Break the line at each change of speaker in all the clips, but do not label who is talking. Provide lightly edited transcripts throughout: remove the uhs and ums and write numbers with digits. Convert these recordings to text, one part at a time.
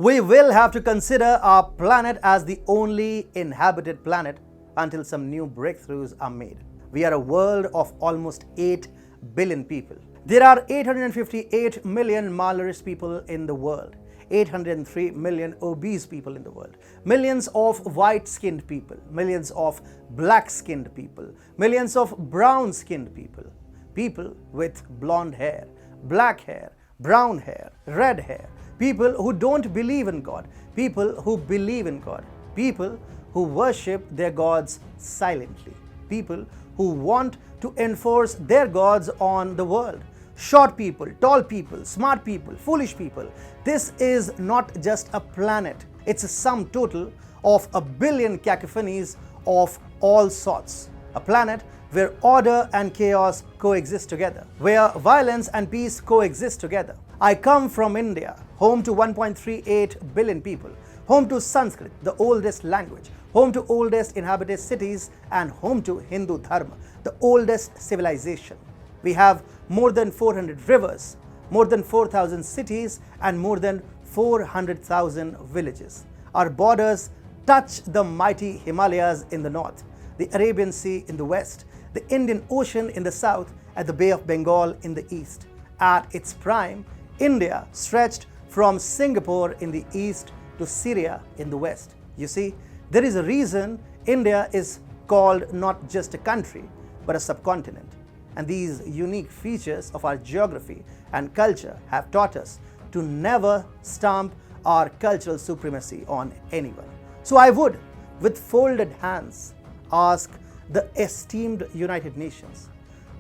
We will have to consider our planet as the only inhabited planet until some new breakthroughs are made. We are a world of almost 8 billion people. There are 858 million malnourished people in the world, 803 million obese people in the world, millions of white-skinned people, millions of black-skinned people, millions of brown-skinned people, people with blonde hair, black hair, brown hair, red hair, people who don't believe in God, people who believe in God, people who worship their gods silently, people who want to enforce their gods on the world. Short people, tall people, smart people, foolish people. This is not just a planet. It's a sum total of a billion cacophonies of all sorts. A planet where order and chaos coexist together, where violence and peace coexist together. I come from India, home to 1.38 billion people, home to Sanskrit, the oldest language, home to oldest inhabited cities, and home to Hindu Dharma, the oldest civilization. We have more than 400 rivers, more than 4,000 cities, and more than 400,000 villages. Our borders touch the mighty Himalayas in the north, the Arabian Sea in the west, the Indian Ocean in the south, and the Bay of Bengal in the east. At its prime, India stretched from Singapore in the east to Syria in the west. You see, there is a reason India is called not just a country, but a subcontinent. And these unique features of our geography and culture have taught us to never stamp our cultural supremacy on anyone. So I would, with folded hands, ask the esteemed United Nations,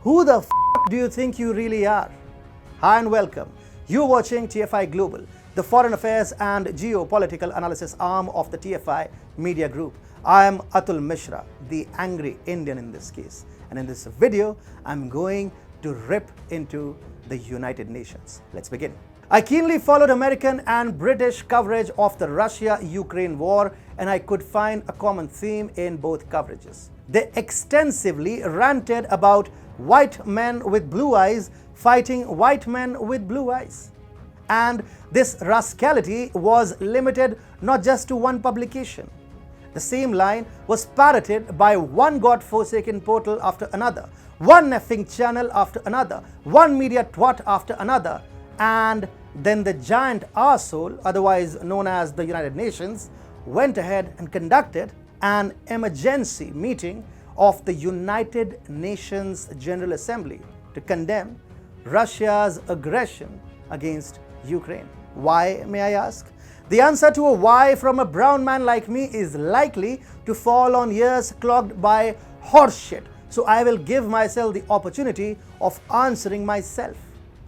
who the f*** do you think you really are? Hi and welcome. You're watching TFI Global, the foreign affairs and geopolitical analysis arm of the TFI Media Group. I am Atul Mishra, the angry Indian in this case. And in this video, I'm going to rip into the United Nations. Let's begin. I keenly followed American and British coverage of the Russia-Ukraine war, and I could find a common theme in both coverages. They extensively ranted about white men with blue eyes fighting white men with blue eyes. And this rascality was limited not just to one publication. The same line was parroted by one god-forsaken portal after another, one effing channel after another, one media twat after another, and then the giant arsehole, otherwise known as the United Nations, went ahead and conducted an emergency meeting of the United Nations General Assembly to condemn Russia's aggression against Ukraine. Why, may I ask? The answer to a why from a brown man like me is likely to fall on ears clogged by horseshit, so I will give myself the opportunity of answering myself.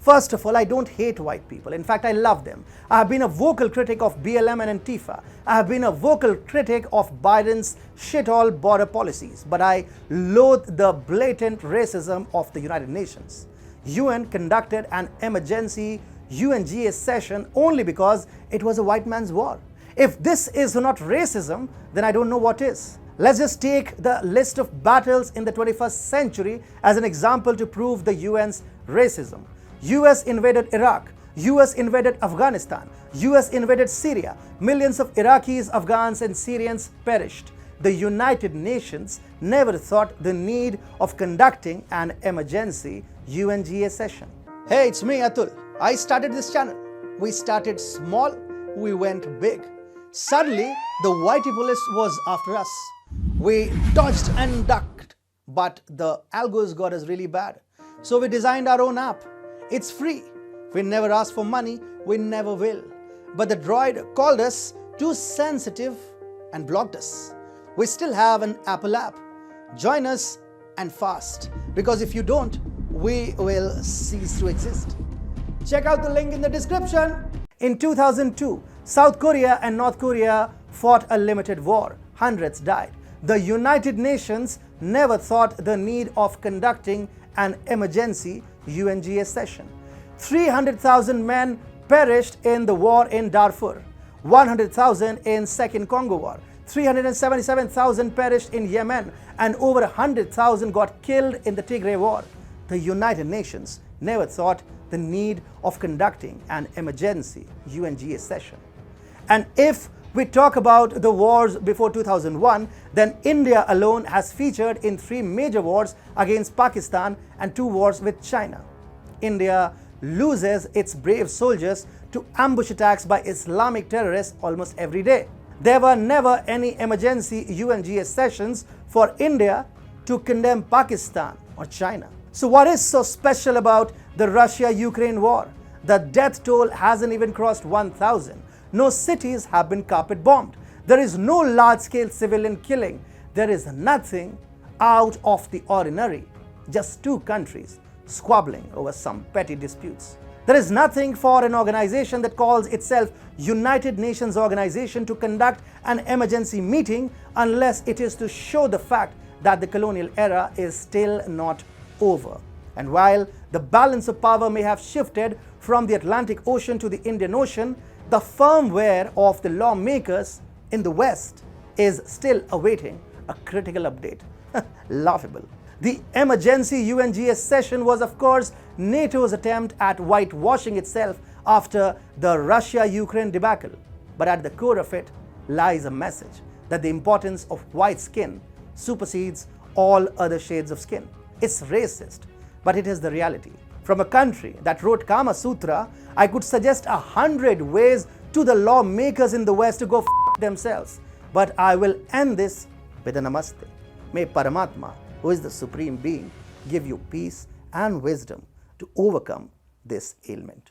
First of all, I don't hate white people. In fact, I love them. I have been a vocal critic of BLM and Antifa. I have been a vocal critic of Biden's shit-all border policies, but I loathe the blatant racism of the United Nations. UN conducted an emergency UNGA session only because it was a white man's war. If this is not racism, then I don't know what is. Let's just take the list of battles in the 21st century as an example to prove the UN's racism. US invaded Iraq, US invaded Afghanistan, US invaded Syria. Millions of Iraqis, Afghans and Syrians perished. The United Nations never thought the need of conducting an emergency UNGA session. Hey, it's me, Atul. I started this channel. We started small, we went big. Suddenly, the whitey police was after us. We dodged and ducked, but the algos got us really bad. So we designed our own app. It's free. We never asked for money, we never will. But the droid called us too sensitive and blocked us. We still have an Apple app. Join us and fast, because if you don't, we will cease to exist. Check out the link in the description. In 2002, South Korea and North Korea fought a limited war. Hundreds died. The United Nations never thought the need of conducting an emergency UNGA session. 300,000 men perished in the war in Darfur, 100,000 in Second Congo War, 377,000 perished in Yemen, and over 100,000 got killed in the Tigray War. The United Nations never thought the need of conducting an emergency UNGA session. And if we talk about the wars before 2001, then India alone has featured in 3 major wars against Pakistan and 2 wars with China. India loses its brave soldiers to ambush attacks by Islamic terrorists almost every day. There were never any emergency UNGA sessions for India to condemn Pakistan or China. So what is so special about the Russia-Ukraine war? The death toll hasn't even crossed 1,000. No cities have been carpet bombed. There is no large-scale civilian killing. There is nothing out of the ordinary. Just 2 countries squabbling over some petty disputes. There is nothing for an organization that calls itself United Nations Organization to conduct an emergency meeting unless it is to show the fact that the colonial era is still not over. And while the balance of power may have shifted from the Atlantic Ocean to the Indian Ocean, the firmware of the lawmakers in the West is still awaiting a critical update. Laughable. The emergency UNGA session was, of course, NATO's attempt at whitewashing itself after the Russia-Ukraine debacle. But at the core of it lies a message that the importance of white skin supersedes all other shades of skin. It's racist, but it is the reality. From a country that wrote Kama Sutra, I could suggest 100 ways to the lawmakers in the West to go f themselves. But I will end this with a namaste. May Paramatma, who is the Supreme Being, give you peace and wisdom to overcome this ailment.